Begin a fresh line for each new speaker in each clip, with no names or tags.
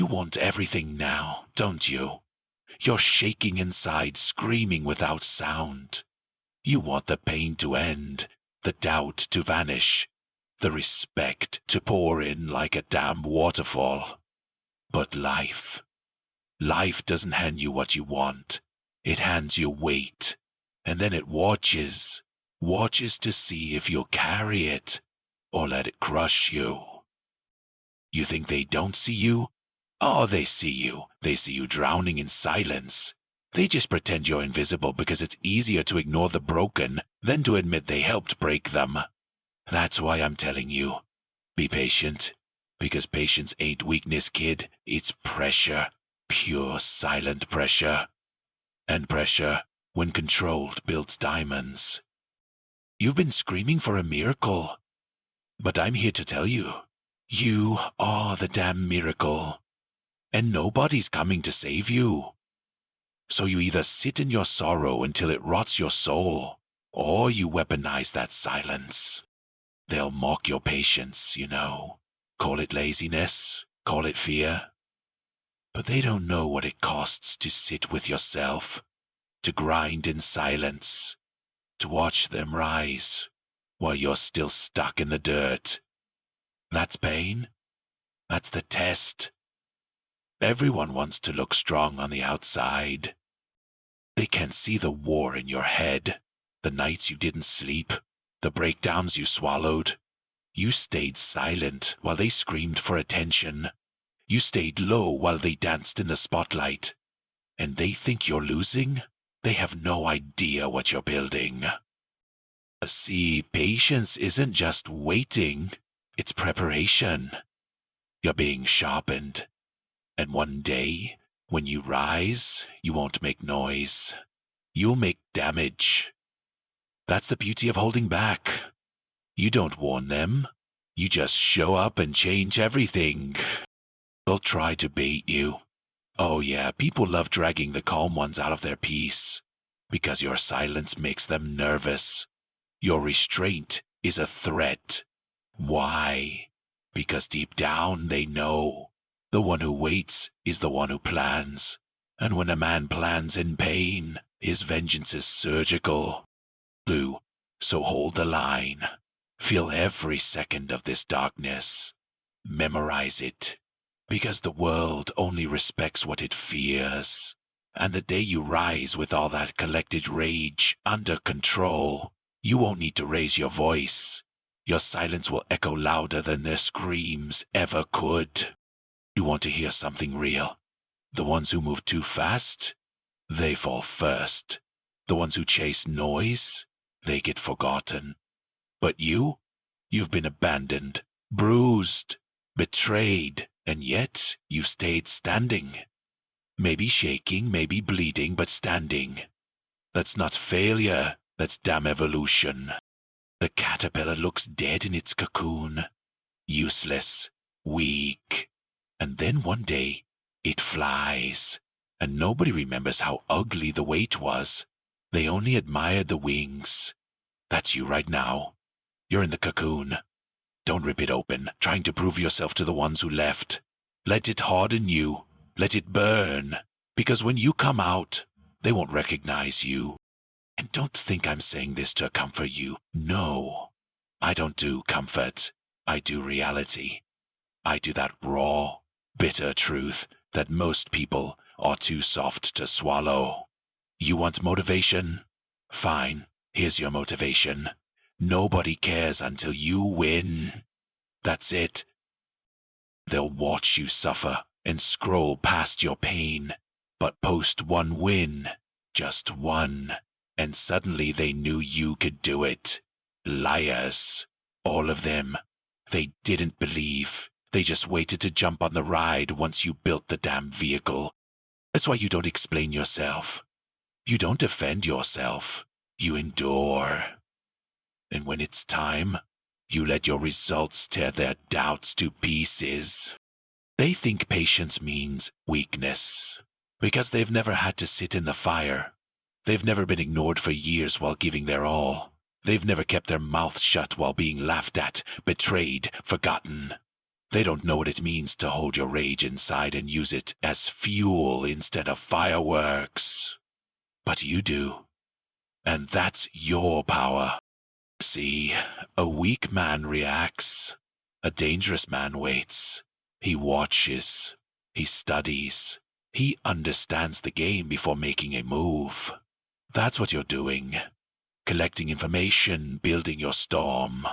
You want everything now, don't you? You're shaking inside, screaming without sound. You want the pain to end, the doubt to vanish, the respect to pour in like a damn waterfall. But life doesn't hand you what you want. It hands you weight, and then it watches to see if you'll carry it or let it crush you. You think they don't see you? Oh, they see you. They see you drowning in silence. They just pretend you're invisible because it's easier to ignore the broken than to admit they helped break them. That's why I'm telling you, be patient, because patience ain't weakness, kid. It's pressure, pure silent pressure. And pressure, when controlled, builds diamonds. You've been screaming for a miracle, but I'm here to tell you, you are the damn miracle, and nobody's coming to save you. So you either sit in your sorrow until it rots your soul, or you weaponize that silence. They'll mock your patience, you know. Call it laziness, call it fear. But they don't know what it costs to sit with yourself, to grind in silence, to watch them rise while you're still stuck in the dirt. That's pain. That's the test. Everyone wants to look strong on the outside. They can see the war in your head, the nights you didn't sleep, the breakdowns you swallowed. You stayed silent while they screamed for attention. You stayed low while they danced in the spotlight. And they think you're losing? They have no idea what you're building. See, patience isn't just waiting, it's preparation. You're being sharpened. And one day, when you rise, you won't make noise. You'll make damage. That's the beauty of holding back. You don't warn them. You just show up and change everything. They'll try to bait you. Oh yeah, people love dragging the calm ones out of their peace, because your silence makes them nervous. Your restraint is a threat. Why? Because deep down they know. The one who waits is the one who plans. And when a man plans in pain, his vengeance is surgical. So hold the line. Feel every second of this darkness. Memorize it. Because the world only respects what it fears. And the day you rise with all that collected rage under control, you won't need to raise your voice. Your silence will echo louder than their screams ever could. You want to hear something real? The ones who move too fast, they fall first. The ones who chase noise, they get forgotten. But you've been abandoned, bruised, betrayed, and yet you stayed standing. Maybe shaking, maybe bleeding, but standing. That's not failure, that's damn evolution. The caterpillar looks dead in its cocoon, useless, weak. And then one day, it flies, and nobody remembers how ugly the weight was. They only admired the wings. That's you right now. You're in the cocoon. Don't rip it open, trying to prove yourself to the ones who left. Let it harden you. Let it burn. Because when you come out, they won't recognize you. And don't think I'm saying this to comfort you. No. I don't do comfort. I do reality. I do that raw, bitter truth that most people are too soft to swallow. You want motivation? Fine, here's your motivation. Nobody cares until you win. That's it. They'll watch you suffer and scroll past your pain, but post one win, just one, and suddenly they knew you could do it. Liars. All of them. They didn't believe. They just waited to jump on the ride once you built the damn vehicle. That's why you don't explain yourself. You don't defend yourself. You endure. And when it's time, you let your results tear their doubts to pieces. They think patience means weakness, because they've never had to sit in the fire. They've never been ignored for years while giving their all. They've never kept their mouth shut while being laughed at, betrayed, forgotten. They don't know what it means to hold your rage inside and use it as fuel instead of fireworks. But you do. And that's your power. See, a weak man reacts. A dangerous man waits. He watches. He studies. He understands the game before making a move. That's what you're doing. Collecting information, building your storm.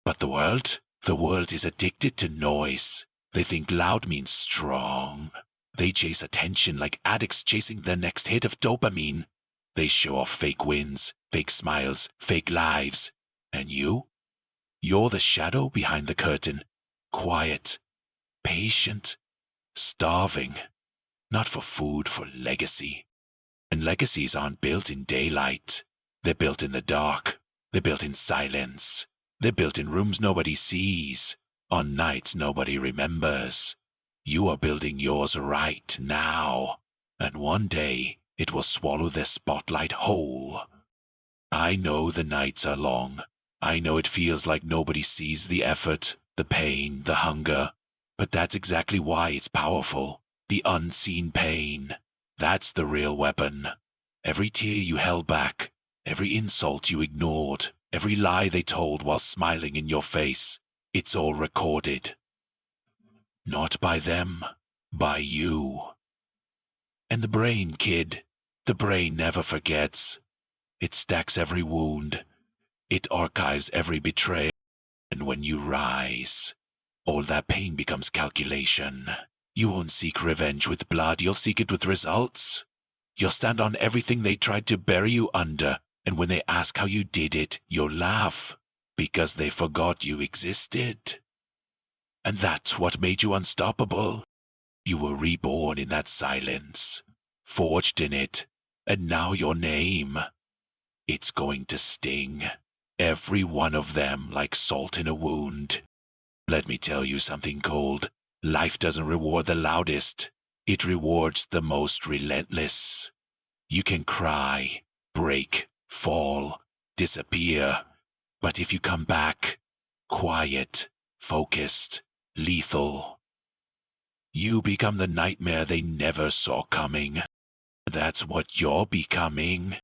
But the world is addicted to noise. They think loud means strong. They chase attention like addicts chasing their next hit of dopamine. They show off fake wins, fake smiles, fake lives. And you're the shadow behind the curtain. Quiet, patient, starving. Not for food, for legacy. And legacies aren't built in daylight. They're built in the dark. They're built in silence. They're built in rooms nobody sees, on nights nobody remembers. You are building yours right now, and one day it will swallow their spotlight whole. I know the nights are long. I know it feels like nobody sees the effort, the pain, the hunger, but that's exactly why it's powerful. The unseen pain. That's the real weapon. Every tear you held back, every insult you ignored, every lie they told while smiling in your face, it's all recorded. Not by them, by you. And the brain, kid, the brain never forgets. It stacks every wound. It archives every betrayal. And when you rise, all that pain becomes calculation. You won't seek revenge with blood, you'll seek it with results. You'll stand on everything they tried to bury you under, and when they ask how you did it, you'll laugh, because they forgot you existed. And that's what made you unstoppable. You were reborn in that silence, forged in it, and now your name. It's going to sting, every one of them like salt in a wound. Let me tell you something cold. Life doesn't reward the loudest. It rewards the most relentless. You can cry, break, fall, disappear. But if you come back, quiet, focused, lethal, you become the nightmare they never saw coming. That's what you're becoming.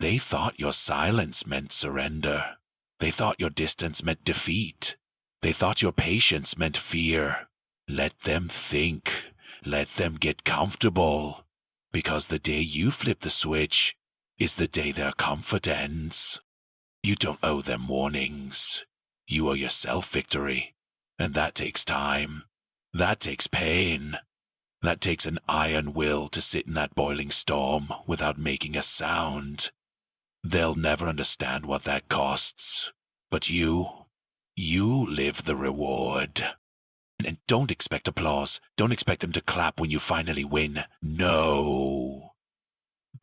They thought your silence meant surrender. They thought your distance meant defeat. They thought your patience meant fear. Let them think. Let them get comfortable. Because the day you flip the switch is the day their comfort ends. You don't owe them warnings. You owe yourself victory. And that takes time. That takes pain. That takes an iron will to sit in that boiling storm without making a sound. They'll never understand what that costs. But you live the reward. And don't expect applause. Don't expect them to clap when you finally win. No.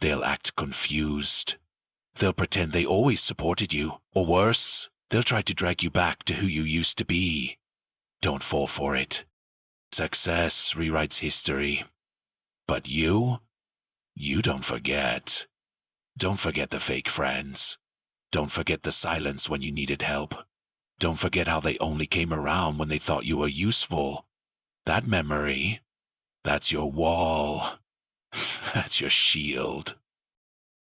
They'll act confused. They'll pretend they always supported you. Or worse, they'll try to drag you back to who you used to be. Don't fall for it. Success rewrites history. But you don't forget. Don't forget the fake friends. Don't forget the silence when you needed help. Don't forget how they only came around when they thought you were useful. That memory, that's your wall. That's your shield.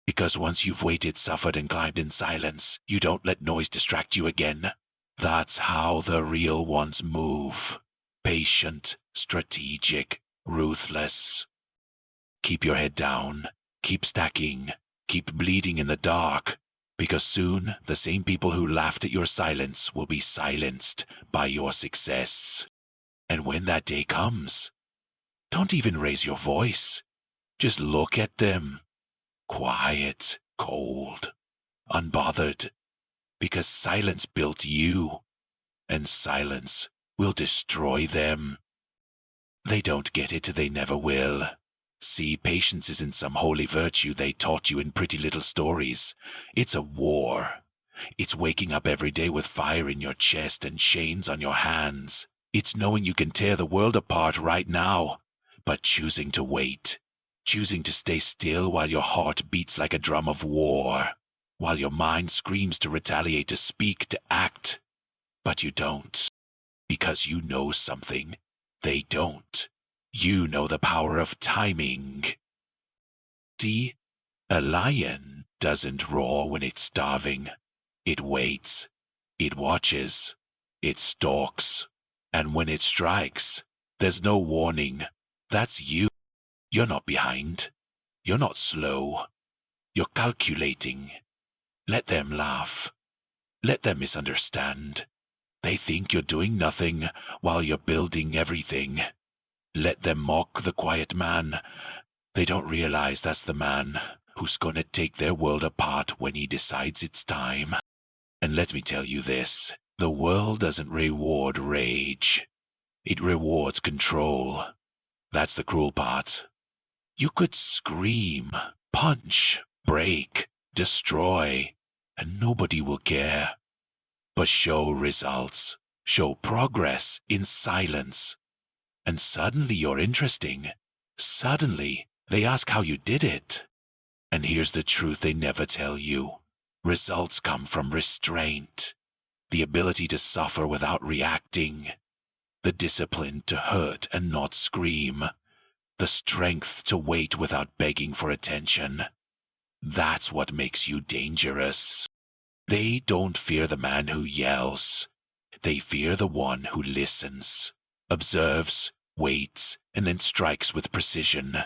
Because once you've waited, suffered, and climbed in silence, you don't let noise distract you again. That's how the real ones move. Patient, strategic, ruthless. Keep your head down. Keep stacking. Keep bleeding in the dark. Because soon, the same people who laughed at your silence will be silenced by your success. And when that day comes, don't even raise your voice. Just look at them. Quiet, cold, unbothered. Because silence built you, and silence will destroy them. They don't get it, they never will. See, patience isn't some holy virtue they taught you in pretty little stories. It's a war. It's waking up every day with fire in your chest and chains on your hands. It's knowing you can tear the world apart right now, but choosing to wait. Choosing to stay still while your heart beats like a drum of war. While your mind screams to retaliate, to speak, to act. But you don't. because you know something they don't. You know the power of timing. See, a lion doesn't roar when it's starving. It waits, it watches, it stalks, and when it strikes, there's no warning. That's you. You're not behind. You're not slow. You're calculating. Let them laugh. Let them misunderstand. They think you're doing nothing while you're building everything. Let them mock the quiet man. They don't realize that's the man who's gonna take their world apart when he decides it's time. And let me tell you this, the world doesn't reward rage. It rewards control. That's the cruel part. You could scream, punch, break, destroy, and nobody will care. But show results, show progress in silence. And suddenly you're interesting. Suddenly they ask how you did it. And here's the truth they never tell you. Results come from restraint, the ability to suffer without reacting, the discipline to hurt and not scream, the strength to wait without begging for attention. That's what makes you dangerous. They don't fear the man who yells. They fear the one who listens, observes, waits, and then strikes with precision.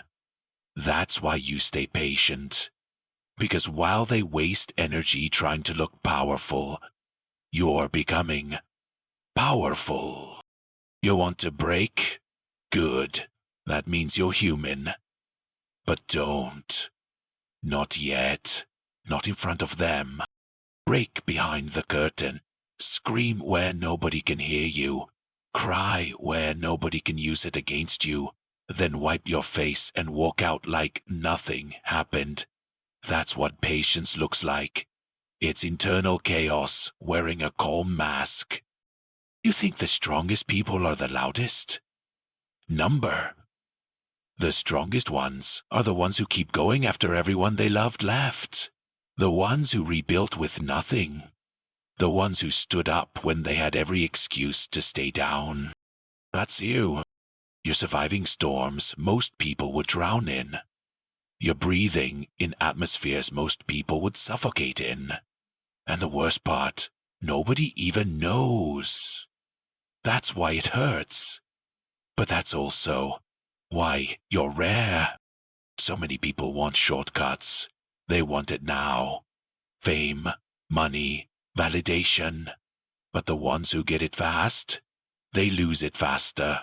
That's why you stay patient. Because while they waste energy trying to look powerful, you're becoming powerful. You want to break? Good. That means you're human. But don't. Not yet. Not in front of them. Break behind the curtain. Scream where nobody can hear you. Cry where nobody can use it against you. Then wipe your face and walk out like nothing happened. That's what patience looks like. It's internal chaos wearing a calm mask. You think the strongest people are the loudest? Number. The strongest ones are the ones who keep going after everyone they loved left. The ones who rebuilt with nothing. The ones who stood up when they had every excuse to stay down. That's you. You're surviving storms most people would drown in. You're breathing in atmospheres most people would suffocate in. And the worst part, nobody even knows. That's why it hurts. But that's also why you're rare. So many people want shortcuts. They want it now. Fame, money, validation. But the ones who get it fast, they lose it faster.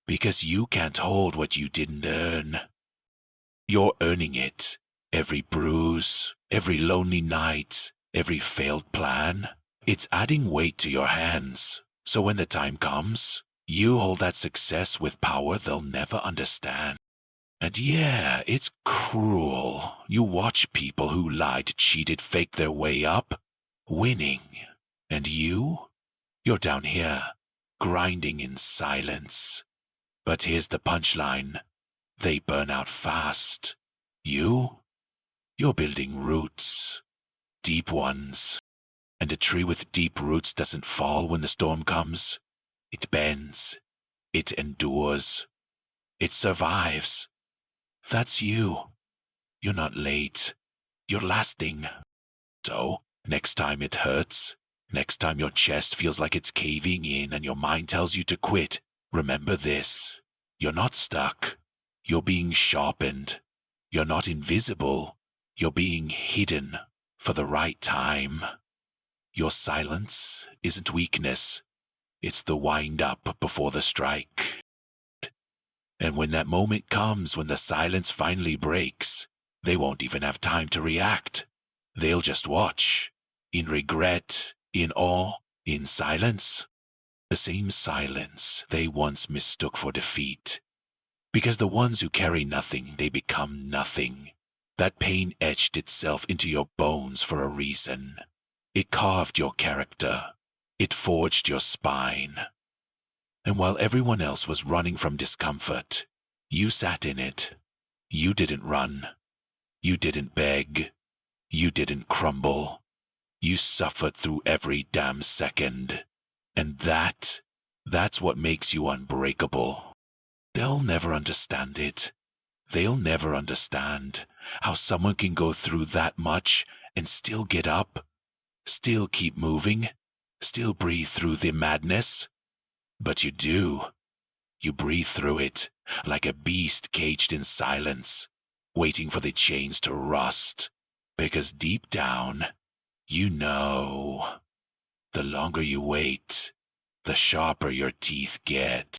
Because you can't hold what you didn't earn. You're earning it. Every bruise, every lonely night, every failed plan. It's adding weight to your hands. So when the time comes, you hold that success with power they'll never understand. And yeah, it's cruel. You watch people who lied, cheated, faked their way up, winning. And you're down here, grinding in silence. But here's the punchline. They burn out fast. You're building roots. Deep ones. And a tree with deep roots doesn't fall when the storm comes. It bends. It endures. It survives. That's you. You're not late. You're lasting. So, next time it hurts, next time your chest feels like it's caving in and your mind tells you to quit, remember this. You're not stuck. You're being sharpened. You're not invisible. You're being hidden for the right time. Your silence isn't weakness. It's the wind-up before the strike. And when that moment comes, when the silence finally breaks, they won't even have time to react. They'll just watch, in regret, in awe, in silence. The same silence they once mistook for defeat. Because the ones who carry nothing, they become nothing. That pain etched itself into your bones for a reason. It carved your character. It forged your spine. And while everyone else was running from discomfort, you sat in it. You didn't run. You didn't beg. You didn't crumble. You suffered through every damn second. And that That's what makes you unbreakable. They'll never understand it. They'll never understand how someone can go through that much and still get up, still keep moving, still breathe through the madness. But you do. You breathe through it like a beast caged in silence, waiting for the chains to rust. Because deep down, you know, the longer you wait, the sharper your teeth get.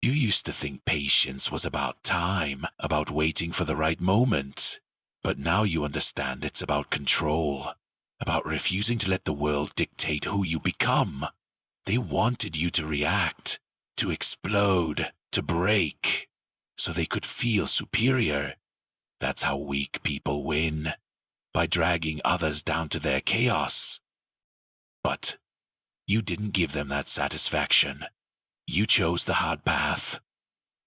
You used to think patience was about time, about waiting for the right moment. But now you understand it's about control, about refusing to let the world dictate who you become. They wanted you to react, to explode, to break, so they could feel superior. That's how weak people win, by dragging others down to their chaos. But you didn't give them that satisfaction. You chose the hard path,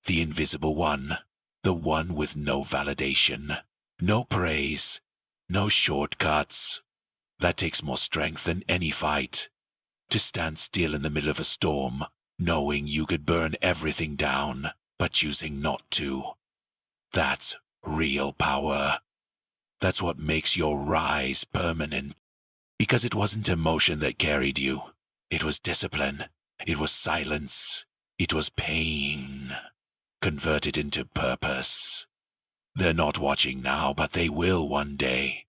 the invisible one, the one with no validation, no praise, no shortcuts. That takes more strength than any fight. To stand still in the middle of a storm, knowing you could burn everything down, but choosing not to. That's real power. That's what makes your rise permanent. Because it wasn't emotion that carried you. It was discipline. It was silence. It was pain. Converted into purpose. They're not watching now, but they will one day.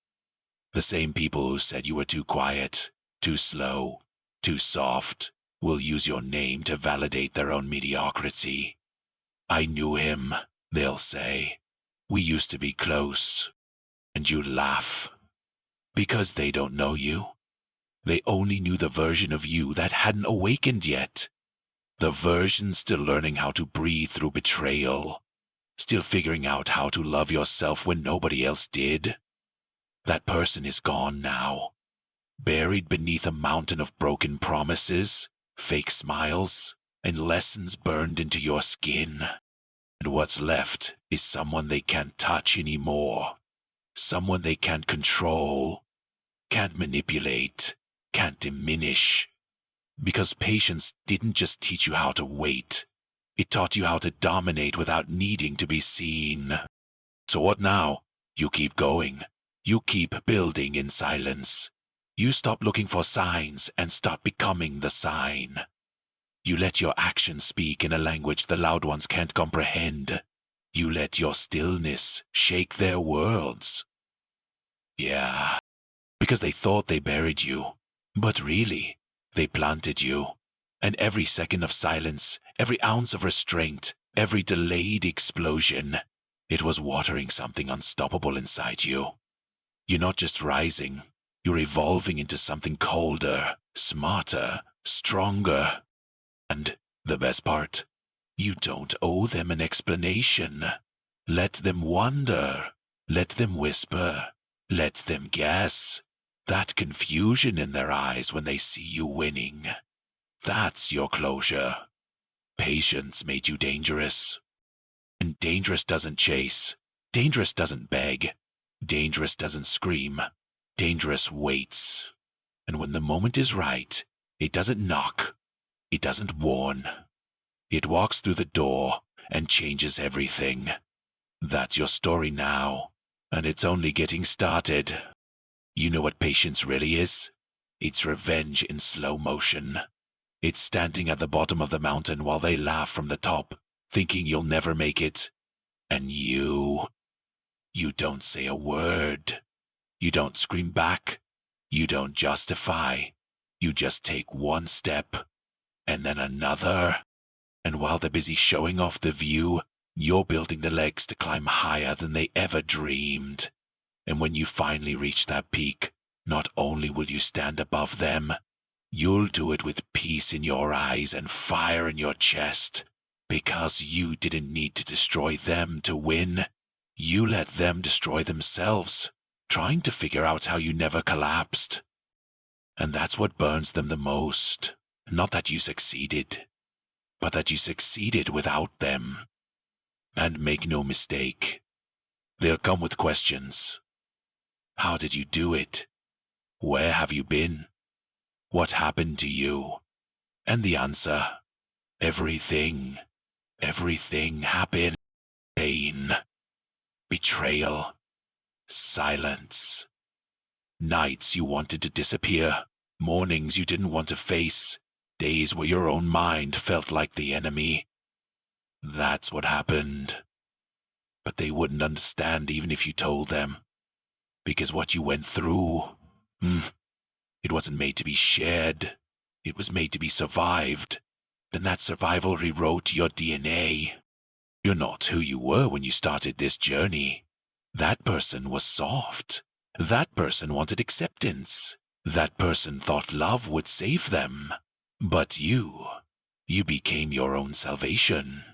The same people who said you were too quiet, too slow, too soft, will use your name to validate their own mediocrity. I knew him, they'll say. We used to be close. And you laugh. Because they don't know you. They only knew the version of you that hadn't awakened yet. The version still learning how to breathe through betrayal. Still figuring out how to love yourself when nobody else did. That person is gone now. Buried beneath a mountain of broken promises, fake smiles, and lessons burned into your skin. And what's left is someone they can't touch anymore. Someone they can't control, can't manipulate, can't diminish. Because patience didn't just teach you how to wait. It taught you how to dominate without needing to be seen. So what now? You keep going. You keep building in silence. You stop looking for signs and start becoming the sign. You let your actions speak in a language the loud ones can't comprehend. You let your stillness shake their worlds. Yeah, because they thought they buried you. But really, they planted you. And every second of silence, every ounce of restraint, every delayed explosion, it was watering something unstoppable inside you. You're not just rising, you're evolving into something colder, smarter, stronger. And the best part, you don't owe them an explanation. Let them wonder. Let them whisper. Let them guess. That confusion in their eyes when they see you winning. That's your closure. Patience made you dangerous. And dangerous doesn't chase. Dangerous doesn't beg. Dangerous doesn't scream. Dangerous waits. And when the moment is right, it doesn't knock. It doesn't warn. It walks through the door and changes everything. That's your story now, and it's only getting started. You know what patience really is? It's revenge in slow motion. It's standing at the bottom of the mountain while they laugh from the top, thinking you'll never make it. And you don't say a word. You don't scream back. You don't justify. You just take one step, and then another. And while they're busy showing off the view, you're building the legs to climb higher than they ever dreamed. And when you finally reach that peak, not only will you stand above them, you'll do it with peace in your eyes and fire in your chest. Because you didn't need to destroy them to win. You let them destroy themselves, trying to figure out how you never collapsed. And that's what burns them the most. Not that you succeeded, but that you succeeded without them. And make no mistake, they'll come with questions. How did you do it? Where have you been? What happened to you? And the answer, Everything happened. Pain, betrayal, silence. Nights you wanted to disappear, mornings you didn't want to face, days where your own mind felt like the enemy. That's what happened. But they wouldn't understand even if you told them. Because what you went through, it wasn't made to be shared. It was made to be survived. And that survival rewrote your DNA. You're not who you were when you started this journey. That person was soft. That person wanted acceptance. That person thought love would save them. But you became your own salvation.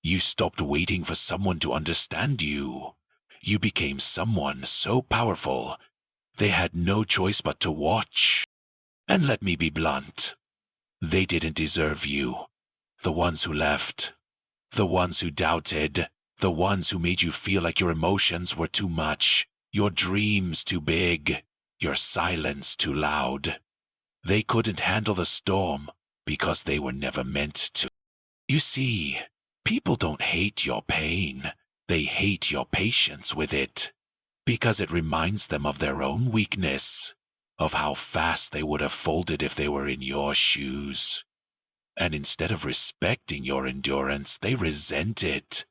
You stopped waiting for someone to understand you. You became someone so powerful, they had no choice but to watch. And let me be blunt. They didn't deserve you. The ones who left. The ones who doubted. The ones who made you feel like your emotions were too much. Your dreams too big. Your silence too loud. They couldn't handle the storm because they were never meant to. You see, people don't hate your pain. They hate your patience with it. Because it reminds them of their own weakness. Of how fast they would have folded if they were in your shoes. And instead of respecting your endurance, they resent it.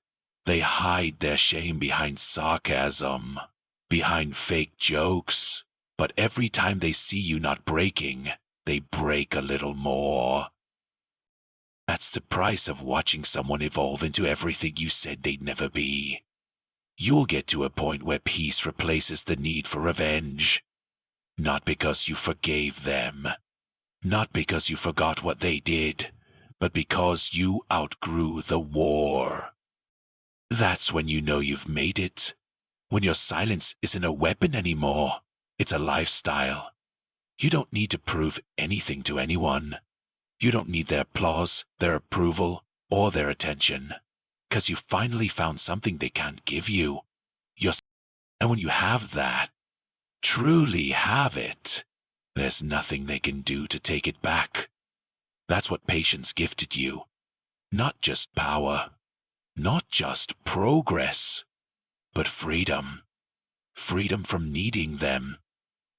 They hide their shame behind sarcasm, behind fake jokes. But every time they see you not breaking, they break a little more. That's the price of watching someone evolve into everything you said they'd never be. You'll get to a point where peace replaces the need for revenge. Not because you forgave them. Not because you forgot what they did. But because you outgrew the war. That's when you know you've made it. When your silence isn't a weapon anymore. It's a lifestyle. You don't need to prove anything to anyone. You don't need their applause, their approval, or their attention. 'Cause you finally found something they can't give you. And when you have that, truly have it, there's nothing they can do to take it back. That's what patience gifted you. Not just power, not just progress, but freedom. Freedom from needing them,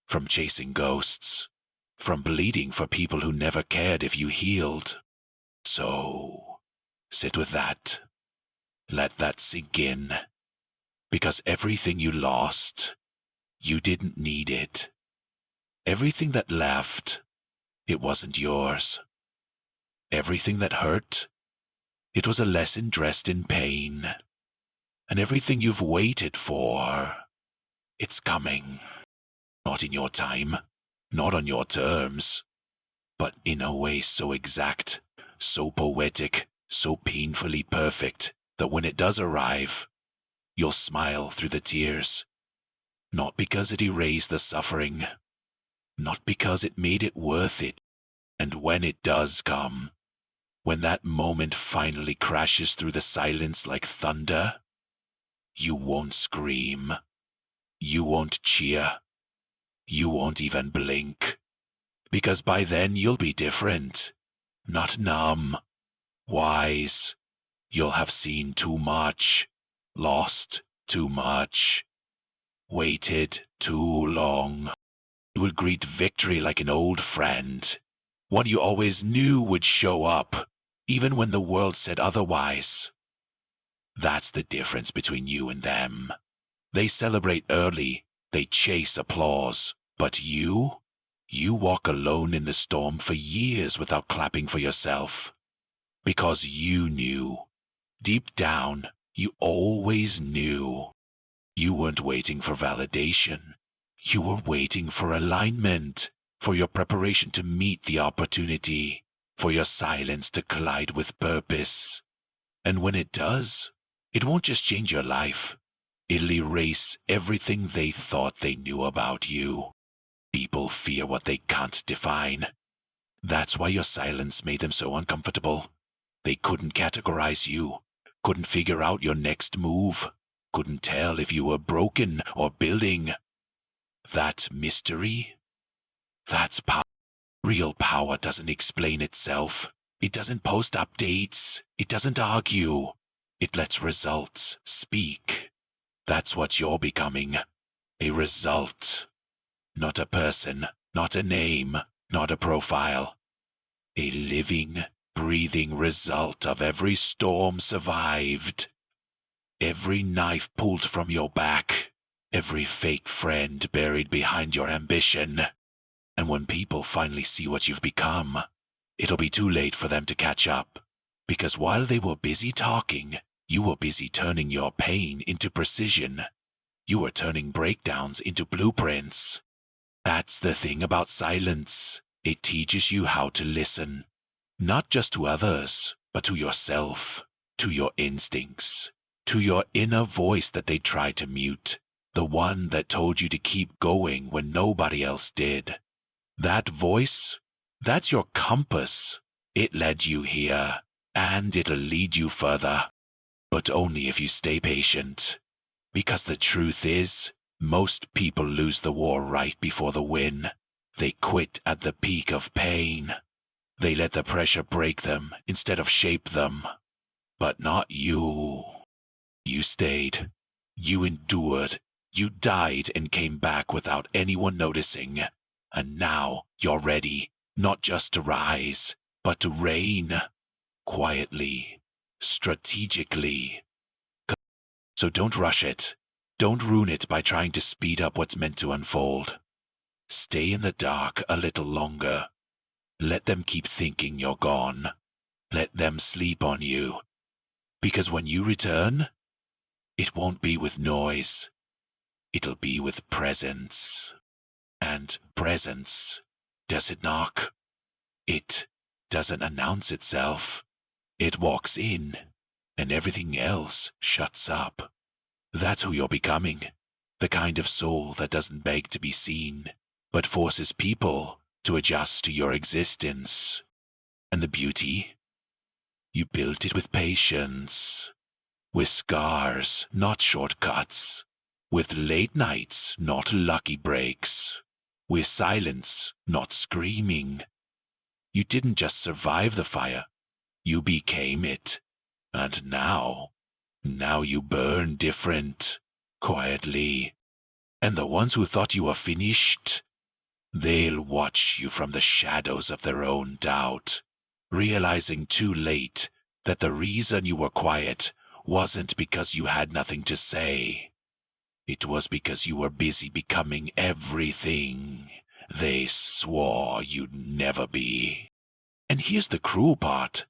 from chasing ghosts, from bleeding for people who never cared if you healed. So, sit with that. Let that sink in. Because everything you lost, you didn't need it. Everything that left, it wasn't yours. Everything that hurt, it was a lesson dressed in pain. And everything you've waited for, it's coming. Not in your time, not on your terms, but in a way so exact, so poetic, so painfully perfect, that when it does arrive, you'll smile through the tears. Not because it erased the suffering, not because it made it worth it. And when it does come, when that moment finally crashes through the silence like thunder, you won't scream. You won't cheer. You won't even blink. Because by then you'll be different. Not numb. Wise. You'll have seen too much. Lost too much. Waited too long. You will greet victory like an old friend. One you always knew would show up, even when the world said otherwise. That's the difference between you and them. They celebrate early, they chase applause, but you walk alone in the storm for years without clapping for yourself. Because you knew. Deep down, you always knew. You weren't waiting for validation. You were waiting for alignment, for your preparation to meet the opportunity, for your silence to collide with purpose. And when it does, it won't just change your life. It'll erase everything they thought they knew about you. People fear what they can't define. That's why your silence made them so uncomfortable. They couldn't categorize you, couldn't figure out your next move, couldn't tell if you were broken or building. That mystery, that's power. Real power doesn't explain itself. It doesn't post updates. It doesn't argue. It lets results speak. That's what you're becoming. A result. Not a person, not a name, not a profile. A living, breathing result of every storm survived. Every knife pulled from your back. Every fake friend buried behind your ambition. And when people finally see what you've become, it'll be too late for them to catch up. Because while they were busy talking, you were busy turning your pain into precision. You were turning breakdowns into blueprints. That's the thing about silence. It teaches you how to listen. Not just to others, but to yourself, to your instincts, to your inner voice that they tried to mute, the one that told you to keep going when nobody else did. That voice, that's your compass. It led you here, and it'll lead you further. But only if you stay patient. Because the truth is, most people lose the war right before the win. They quit at the peak of pain. They let the pressure break them instead of shape them. But not you. You stayed. You endured. You died and came back without anyone noticing. And now you're ready, not just to rise, but to reign. Quietly. Strategically. So don't rush it. Don't ruin it by trying to speed up what's meant to unfold. Stay in the dark a little longer. Let them keep thinking you're gone. Let them sleep on you. Because when you return, it won't be with noise. It'll be with presence. And presence, does it knock? It doesn't announce itself. It walks in, and everything else shuts up. That's who you're becoming. The kind of soul that doesn't beg to be seen, but forces people to adjust to your existence. And the beauty? You built it with patience. With scars, not shortcuts. With late nights, not lucky breaks. With silence, not screaming. You didn't just survive the fire. You became it. And now you burn different, quietly. And the ones who thought you were finished, they'll watch you from the shadows of their own doubt, realizing too late that the reason you were quiet wasn't because you had nothing to say. It was because you were busy becoming everything they swore you'd never be. And here's the cruel part.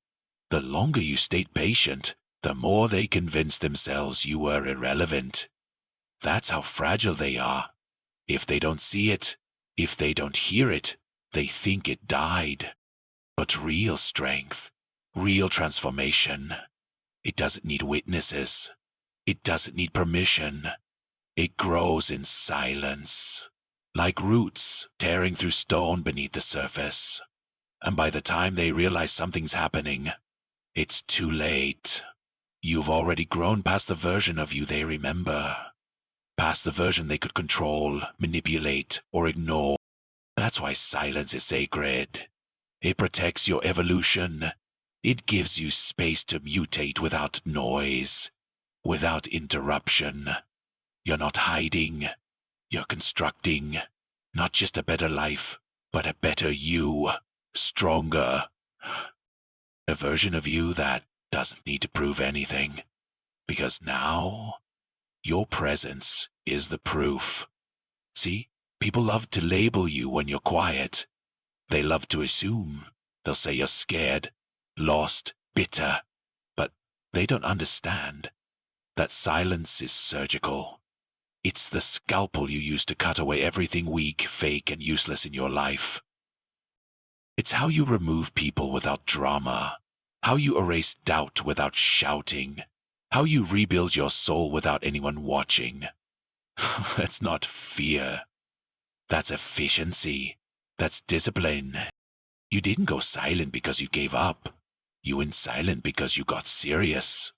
The longer you stayed patient, the more they convinced themselves you were irrelevant. That's how fragile they are. If they don't see it, if they don't hear it, they think it died. But real strength, real transformation, it doesn't need witnesses. It doesn't need permission. It grows in silence, like roots tearing through stone beneath the surface. And by the time they realize something's happening, it's too late. You've already grown past the version of you they remember. Past the version they could control, manipulate, or ignore. That's why silence is sacred. It protects your evolution. It gives you space to mutate without noise, without interruption. You're not hiding. You're constructing. Not just a better life, but a better you. Stronger. A version of you that doesn't need to prove anything. Because now, your presence is the proof. See, people love to label you when you're quiet. They love to assume. They'll say you're scared, lost, bitter. But they don't understand that silence is surgical. It's the scalpel you use to cut away everything weak, fake, and useless in your life. It's how you remove people without drama, how you erase doubt without shouting, how you rebuild your soul without anyone watching. That's not fear. That's efficiency. That's discipline. You didn't go silent because you gave up. You went silent because you got serious.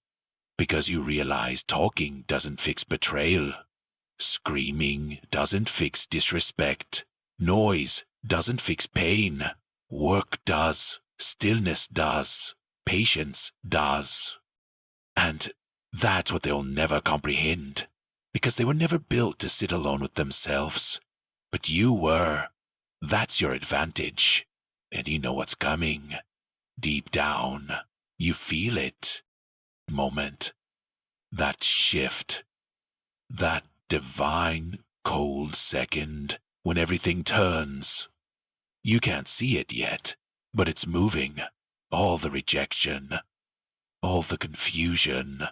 Because you realized talking doesn't fix betrayal. Screaming doesn't fix disrespect. Noise doesn't fix pain. Work does. Stillness does. Patience does. And that's what they'll never comprehend, because they were never built to sit alone with themselves. But you were. That's your advantage. And you know what's coming. Deep down, you feel it. Moment. That shift. That divine, cold second when everything turns. You can't see it yet, but it's moving. All the rejection, all the confusion,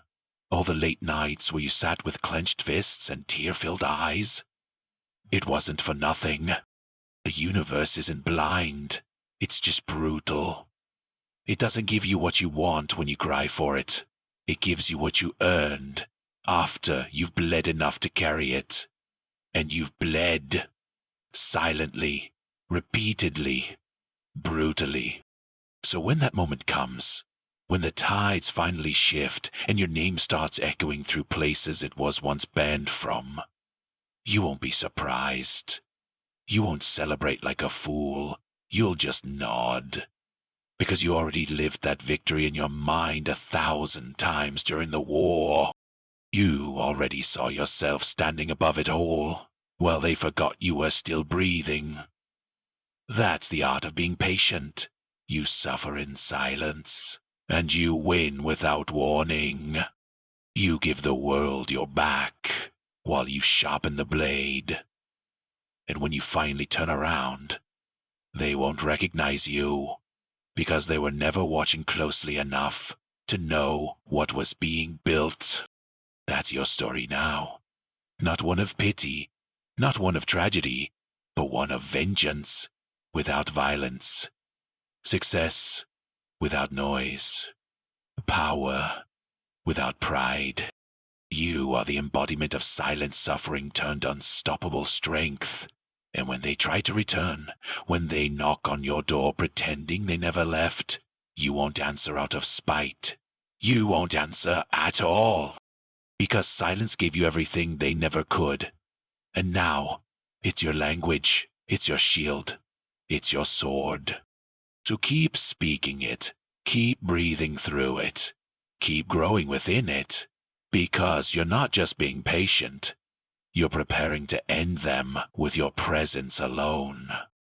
all the late nights where you sat with clenched fists and tear-filled eyes. It wasn't for nothing. The universe isn't blind. It's just brutal. It doesn't give you what you want when you cry for it. It gives you what you earned after you've bled enough to carry it. And you've bled. Silently. Repeatedly. Brutally. So when that moment comes, when the tides finally shift and your name starts echoing through places it was once banned from, you won't be surprised. You won't celebrate like a fool. You'll just nod. Because you already lived that victory in your mind 1,000 times during the war. You already saw yourself standing above it all, while they forgot you were still breathing. That's the art of being patient. You suffer in silence, and you win without warning. You give the world your back, while you sharpen the blade. And when you finally turn around, they won't recognize you, because they were never watching closely enough to know what was being built. That's your story now. Not one of pity, not one of tragedy, but one of vengeance, without violence. Success, without noise. Power, without pride. You are the embodiment of silent suffering turned unstoppable strength. And when they try to return, when they knock on your door pretending they never left, you won't answer out of spite. You won't answer at all. Because silence gave you everything they never could. And now, it's your language, it's your shield, it's your sword. So keep speaking it, keep breathing through it, keep growing within it, because you're not just being patient, you're preparing to end them with your presence alone.